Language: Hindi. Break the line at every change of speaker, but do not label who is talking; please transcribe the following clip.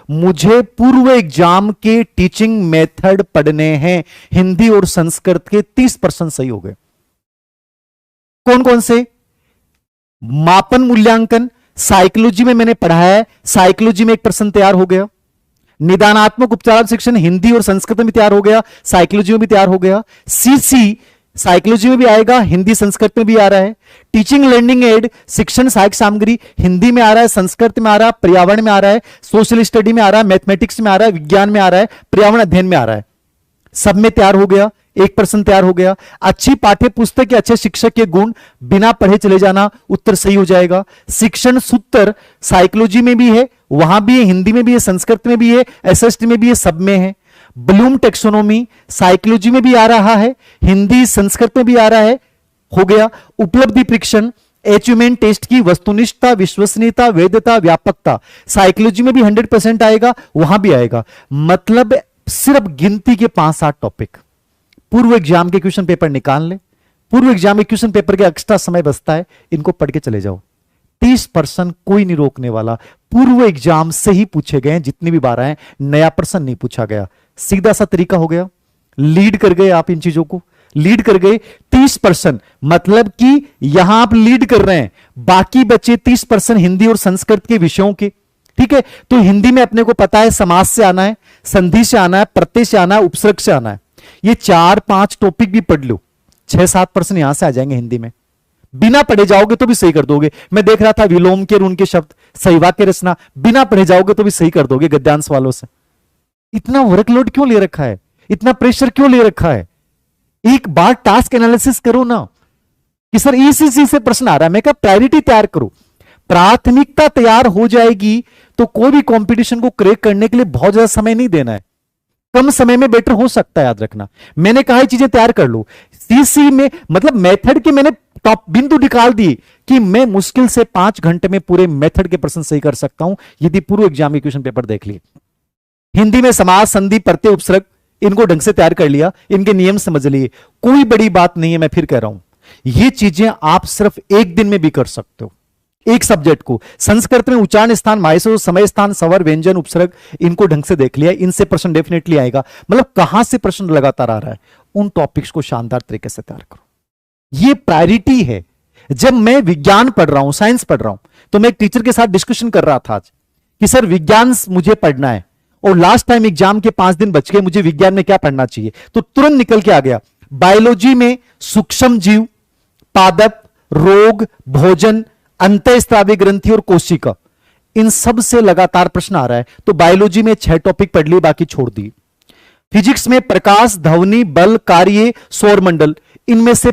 मुझे पूर्व एग्जाम के टीचिंग मेथड पढ़ने हैं, हिंदी और संस्कृत के 30% सही हो गए। कौन कौन से? मापन मूल्यांकन, साइकोलॉजी में मैंने पढ़ाया है, साइकोलॉजी में 1% तैयार हो गया। निदानात्मक उपचार शिक्षण हिंदी और संस्कृत में तैयार हो गया, साइकोलॉजी में भी तैयार हो गया। सीसी साइकोलॉजी में भी आएगा, हिंदी संस्कृत में भी आ रहा है। टीचिंग लर्निंग एड शिक्षण सहायक सामग्री हिंदी में आ रहा है, संस्कृत में आ रहा है, पर्यावरण में आ रहा है, सोशल स्टडी में आ रहा है, मैथमेटिक्स में आ रहा है, विज्ञान में आ रहा है, पर्यावरण अध्ययन में आ रहा है। सब में तैयार हो गया, 1% तैयार हो गया। अच्छी पाठ्य पुस्तक के अच्छे शिक्षक के गुण, बिना पढ़े चले जाना, उत्तर सही हो जाएगा। शिक्षण सूत्र साइकोलॉजी में भी है, वहां भी है, हिंदी में भी है, संस्कृत में भी है, एसएसटी में भी है, सब में है। ब्लूम टेक्सोनोमी साइकोलॉजी में भी आ रहा है, हिंदी संस्कृत में भी आ रहा है, हो गया। उपलब्धि परीक्षण अचीवमेंट टेस्ट की वस्तुनिष्ठता, विश्वसनीयता, वैधता, व्यापकता साइकोलॉजी में भी 100% आएगा, वहां भी आएगा। मतलब सिर्फ गिनती के 5-7 टॉपिक पूर्व एग्जाम के क्वेश्चन पेपर निकाल ले, पूर्व एग्जाम के क्वेश्चन पेपर के एक्स्ट्रा समय बचता है, इनको पढ़ के चले जाओ। 30% कोई नहीं रोकने वाला, पूर्व एग्जाम से ही पूछे गए हैं, जितनी भी बार आए, नया प्रश्न नहीं पूछा गया। सीधा सा तरीका हो गया, लीड कर गए आप, इन चीजों को लीड कर गए। 30% मतलब कि यहां आप लीड कर रहे हैं, बाकी बचे 30% हिंदी और संस्कृत के विषयों के। ठीक है, तो हिंदी में अपने को पता है समास से आना है, संधि से आना है, प्रत्यय से आना है, उपसर्ग से आना है। ये 4-5 टॉपिक भी पढ़ लो, 6-7% यहां से आ जाएंगे हिंदी में। बिना पढ़े जाओगे तो भी सही कर दोगे। मैं देख रहा था विलोम के उनके शब्द, सही वाक्य रचना, बिना पढ़े जाओगे तो भी सही कर दोगे गद्यांश वालों से। इतना वर्कलोड क्यों ले रखा है, इतना प्रेशर क्यों ले रखा है? एक बार टास्क एनालिसिस करो ना कि सर इसी से प्रश्न आ रहा है। मैं क्या प्रायोरिटी तैयार करो, प्राथमिकता तैयार हो जाएगी तो कोई भी कंपटीशन को क्रैक करने के लिए बहुत ज्यादा समय नहीं देना है, कम समय में बेटर हो सकता है। याद रखना, मैंने कहा चीजें तैयार कर लो। सीसी में मतलब मेथड के मैंने टॉप बिंदु निकाल दिए कि मैं मुश्किल से 5 घंटे में पूरे मेथड के प्रश्न सही कर सकता हूं, यदि पूर्व एग्जाम के क्वेश्चन पेपर देख लिए। हिंदी में समास, संधि, प्रत्यय, उपसर्ग, इनको ढंग से तैयार कर लिया, इनके नियम समझ लिए, कोई बड़ी बात नहीं है। मैं फिर कह रहा हूं, ये चीजें आप सिर्फ एक दिन में भी कर सकते हो। एक सब्जेक्ट को संस्कृत में उच्चारण स्थान, मायसो, समय स्थान, स्वर, व्यंजन, उपसर्ग, इनको ढंग से देख लिया, इनसे प्रश्न डेफिनेटली आएगा। मतलब कहां से प्रश्न लगातार आ रहा है, उन टॉपिक्स को शानदार तरीके से तैयार करो। ये प्रायोरिटी है। जब मैं विज्ञान पढ़ रहा हूं, साइंस पढ़ रहा हूं, तो मैं एक टीचर के साथ डिस्कशन कर रहा था आज कि सर विज्ञान मुझे पढ़ना है और लास्ट टाइम एग्जाम के 5 दिन बच गए, मुझे विज्ञान में क्या पढ़ना चाहिए? तो तुरंत निकल के आ गया, बायोलॉजी में सूक्ष्म जीव, पादप, रोग, भोजन, अंतःस्रावी ग्रंथि और कोशिका, इन सब से लगातार प्रश्न आ रहा है। तो बायोलॉजी में 6 टॉपिक पढ़ लिए, बाकी छोड़ दिए। फिजिक्स में प्रकाश, ध्वनि, बल, कार्य, सौरमंडल, इनमें से